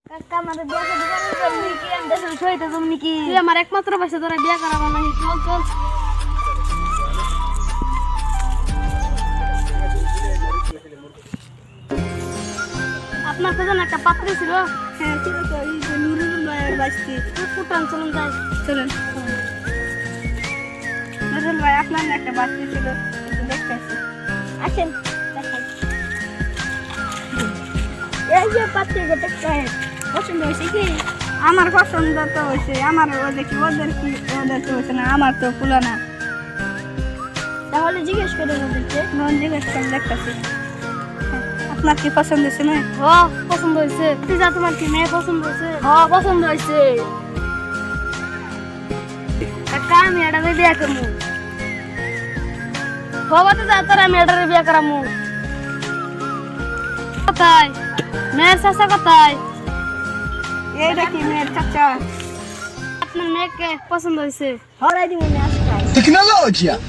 কাকা আমাদের বিয়ে করে তুমি কি আমি দেশের সহিত তুমি কি তুই আমার একমাত্র পয়সা তোরা বিয়ে করাবো না চল চল আপনার কোজন একটা পাত্রী ছিল হ্যাঁ ছিল তো এই যে নুরুল ভাইয়ের বাস্তি ফুটান চলুন যাই চলেন নুরুল ভাই আপনার না একটা বাস্তি ছিল একটু দেখতে আসি আসেন দেখাই এই যে পাত্রী গোটা পছন্দ হয়েছে কি আমার পছন্দ তো হয়েছে আমার ওদের কি ওদের কি ওদের তো হয়েছে না আমার তো ফুলো না তাহলে জিজ্ঞেস করে ওদেরকে জিজ্ঞেস করে দেখতেছি আপনার কি পছন্দ হয়েছে মেয়ে ও পছন্দ হয়েছে যা তোমার কি মেয়ে পছন্দ হয়েছে পছন্দ হয়েছে কাকা আমি এটা বিয়ে করবো বাবাতে যা তোরা আমি এটারে বিয়ে করামু কোথায় মেয়ের চাষা কোথায় এইটা কি মেয়ের চাচা আপনার মেয়েকে পছন্দ হয়েছে হরাই দিব না আজকাল Tecnologia!